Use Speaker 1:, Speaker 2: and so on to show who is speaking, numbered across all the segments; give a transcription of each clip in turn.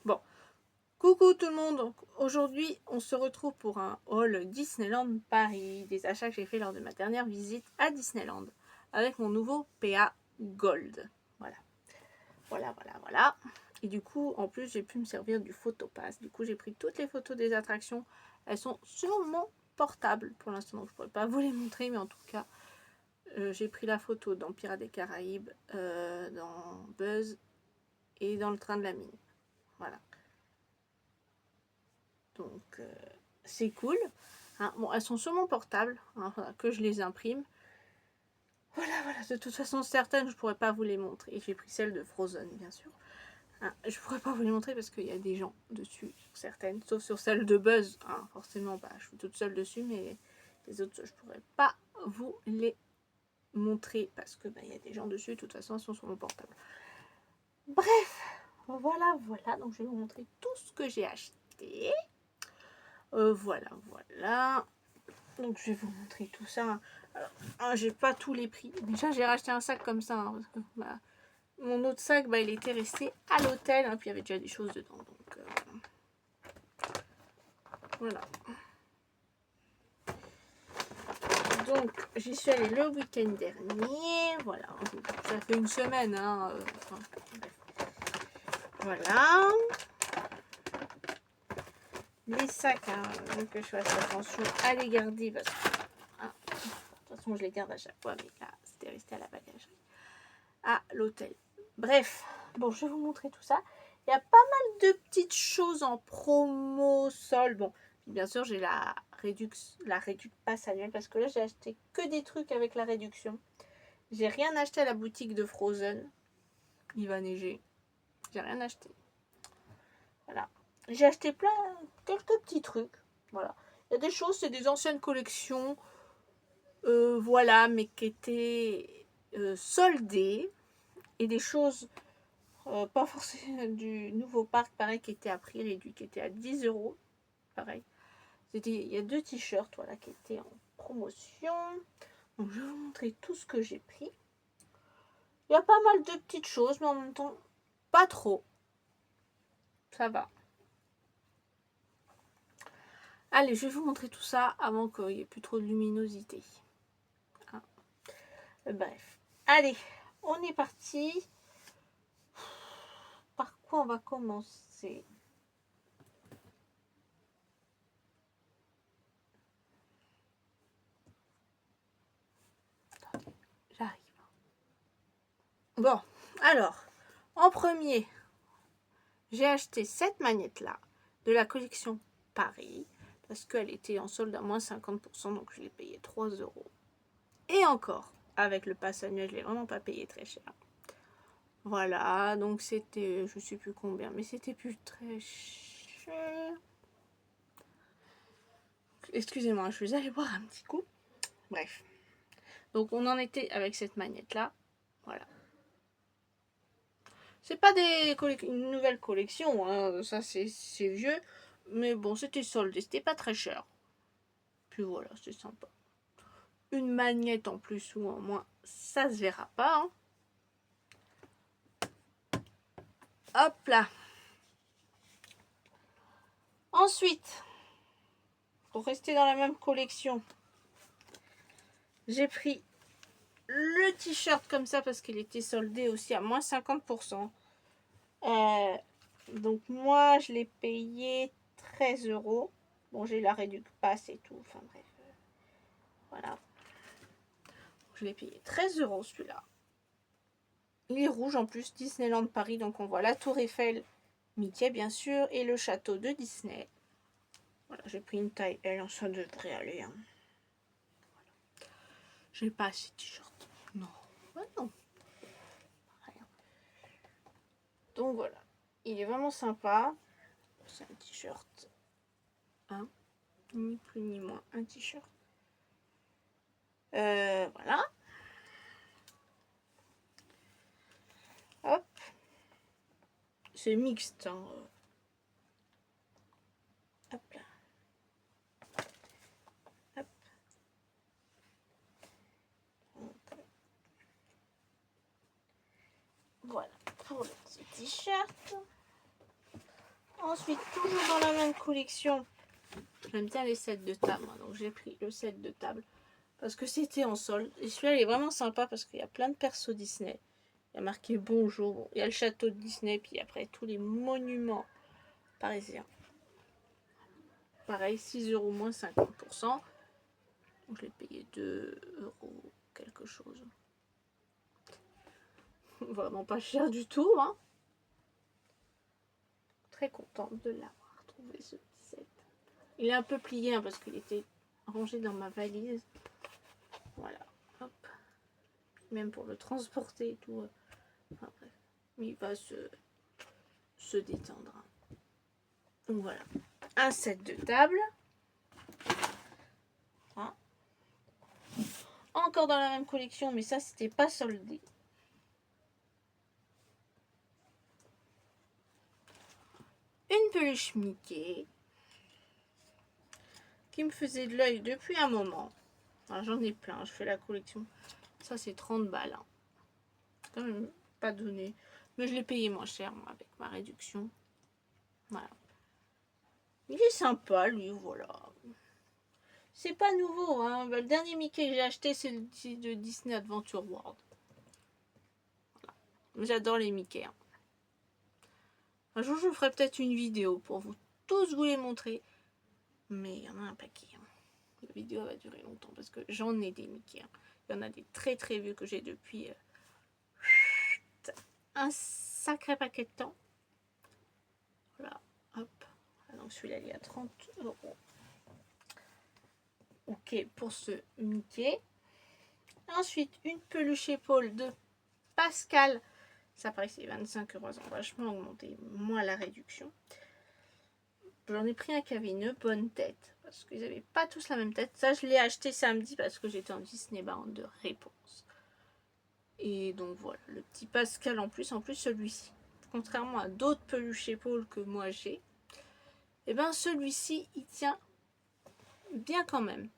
Speaker 1: Bon, coucou tout le monde. Donc, aujourd'hui, on se retrouve pour un haul Disneyland Paris, des achats que j'ai fait lors de ma dernière visite à Disneyland, avec mon nouveau PA Gold. Voilà. Voilà. Et du coup, en plus, j'ai pu me servir du photopass. Du coup, j'ai pris toutes les photos des attractions. Elles sont sur mon portable pour l'instant, donc je ne pourrais pas vous les montrer, mais en tout cas, j'ai pris la photo dans Pirates des Caraïbes, dans Buzz et dans le train de la mine. Voilà. Donc, c'est cool. Hein, bon, elles sont sur mon portable, hein, voilà, que je les imprime. Voilà. De toute façon, certaines, je ne pourrais pas vous les montrer. Et j'ai pris celle de Frozen, bien sûr. Hein, je ne pourrais pas vous les montrer parce qu'il y a des gens dessus, sur certaines, sauf sur celle de Buzz. Hein, forcément, bah, je suis toute seule dessus, mais les autres, je ne pourrais pas vous les montrer parce que bah, y a des gens dessus. De toute façon, elles sont sur mon portable. Bref, voilà. Donc, je vais vous montrer tout ce que j'ai acheté. Voilà. Donc je vais vous montrer tout ça. Alors, j'ai pas tous les prix. Déjà j'ai racheté un sac comme ça. Hein, parce que, bah, mon autre sac, bah, il était resté à l'hôtel. Hein, puis il y avait déjà des choses dedans. Donc voilà. Donc j'y suis allée le week-end dernier. Voilà. Ça fait une semaine. Hein, enfin, bref. Voilà. Les sacs, hein, que je fasse attention à les garder parce que hein, de toute façon je les garde à chaque fois. Mais là c'était resté à la bagagerie. À l'hôtel. Bref, bon, je vais vous montrer tout ça. Il y a pas mal de petites choses en promo, solde. Bon, bien sûr, j'ai la réduction passe annuelle parce que là, j'ai acheté que des trucs avec la réduction. J'ai rien acheté à la boutique de Frozen. Il va neiger. J'ai rien acheté. Voilà. J'ai acheté quelques petits trucs. Voilà. Il y a des choses, c'est des anciennes collections. Voilà, mais qui étaient soldées. Et des choses pas forcément du nouveau parc, pareil, qui était à prix réduit, qui était à 10 €. Pareil. Il y a 2 t-shirts voilà, qui étaient en promotion. Donc, je vais vous montrer tout ce que j'ai pris. Il y a pas mal de petites choses, mais en même temps, pas trop. Ça va. Allez, je vais vous montrer tout ça avant qu'il n'y ait plus trop de luminosité. Hein. Bref. Allez, on est parti. Par quoi on va commencer ? J'arrive. Bon, alors, en premier, j'ai acheté cette manette-là de la collection Paris parce qu'elle était en solde à moins 50%, donc je l'ai payé 3 €. Et encore, avec le pass annuel, je l'ai vraiment pas payé très cher. Voilà, donc c'était, je sais plus combien, mais c'était plus très cher. Excusez-moi, je vais aller boire un petit coup. Bref. Donc on en était avec cette manette-là. Voilà. C'est pas une nouvelle collection, hein. Ça c'est vieux. Mais bon, c'était soldé, c'était pas très cher. Puis voilà, c'est sympa. Une magnette en plus ou en moins, ça se verra pas. Hein. Hop là. Ensuite, pour rester dans la même collection, j'ai pris le t-shirt comme ça parce qu'il était soldé aussi à moins 50%. Donc moi, je l'ai payé 13 €. Bon, j'ai la réduction passe et tout. Enfin bref. Voilà. Je l'ai payé 13 € celui-là. Il est rouge en plus, Disneyland Paris. Donc on voit la tour Eiffel, Mickey bien sûr, et le château de Disney. Voilà, j'ai pris une taille L, ça devrait aller. Hein. Voilà. J'ai pas assez de t-shirt. Non. Non. Rien. Donc voilà. Il est vraiment sympa. C'est un t-shirt. Hein. Ni plus ni moins. Un t-shirt. Voilà. Hop. C'est mixte. Hein. Hop là. Hop. Donc, voilà pour le petit t-shirt. Ensuite, toujours dans la même collection, j'aime bien les sets de table. Donc j'ai pris le set de table parce que c'était en solde. Et celui-là, il est vraiment sympa parce qu'il y a plein de persos Disney. Il y a marqué bonjour. Il y a le château de Disney. Puis après, tous les monuments parisiens. Pareil, 6 € moins 50%. Donc je l'ai payé 2 € quelque chose. Vraiment pas cher du tout. Hein. Très contente de l'avoir trouvé ce petit set. Il est un peu plié hein, parce qu'il était rangé dans ma valise. Voilà. Hop. Même pour le transporter et tout. Enfin bref. Il va se détendre. Donc voilà. Un set de table. Hein. Encore dans la même collection, mais ça c'était pas soldé. Une peluche Mickey qui me faisait de l'œil depuis un moment. J'en ai plein, je fais la collection. Ça c'est 30 balles. Hein. Quand même pas donné. Mais je l'ai payé moins cher moi, avec ma réduction. Voilà. Il est sympa lui, voilà. C'est pas nouveau. Hein. Le dernier Mickey que j'ai acheté c'est le de Disney Adventure World. Voilà. J'adore les Mickey. Hein. Un jour je vous ferai peut-être une vidéo pour vous tous vous les montrer. Mais il y en a un paquet. Hein. La vidéo va durer longtemps parce que j'en ai des Mickey. Hein. Il y en a des très très vieux que j'ai depuis un sacré paquet de temps. Voilà, hop. Donc celui-là il est à 30 €. Ok, pour ce Mickey. Ensuite, une peluche épaule de Pascal. Ça paraît que c'est 25 €. Ils ont vachement augmenté. Moins la réduction. J'en ai pris un qui avait une bonne tête. Parce qu'ils n'avaient pas tous la même tête. Ça, je l'ai acheté samedi parce que j'étais en Disney Band de réponse. Et donc voilà, le petit Pascal en plus celui-ci. Contrairement à d'autres peluches épaules que moi j'ai. Et bien celui-ci, il tient bien quand même.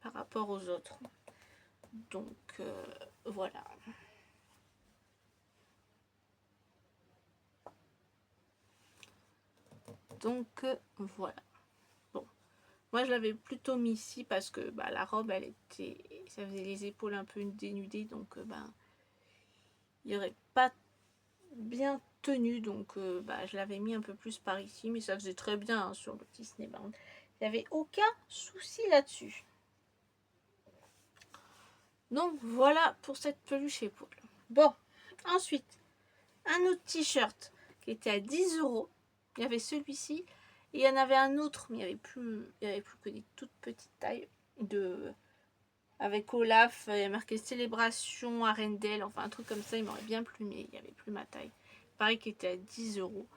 Speaker 1: Par rapport aux autres. Donc voilà. Donc voilà. Bon. Moi je l'avais plutôt mis ici parce que la robe elle était. Ça faisait les épaules un peu dénudées. Donc il n'y aurait pas bien tenu. Donc je l'avais mis un peu plus par ici. Mais ça faisait très bien hein, sur le Disney Band. Il n'y avait aucun souci là-dessus. Donc voilà pour cette peluche épaule. Bon, ensuite, un autre t-shirt qui était à 10 €. Il y avait celui-ci. Et il y en avait un autre, mais il n'y avait plus que des toutes petites tailles. Avec Olaf, il y a marqué Célébration Arendelle. Enfin, un truc comme ça, il m'aurait bien plu, mais il n'y avait plus ma taille. Pareil qu'il était à 10 €.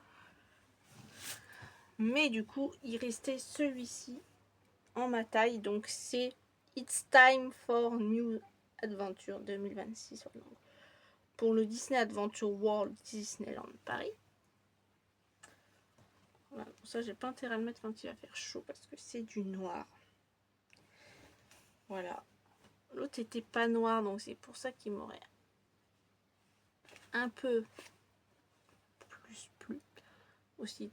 Speaker 1: Mais du coup, il restait celui-ci en ma taille. Donc c'est It's Time for New Adventure 2026. Pour le Disney Adventure World Disneyland Paris. Voilà, bon, ça j'ai pas intérêt à le mettre quand il va faire chaud parce que c'est du noir. Voilà. L'autre était pas noir donc c'est pour ça qu'il m'aurait un peu plus plu aussi.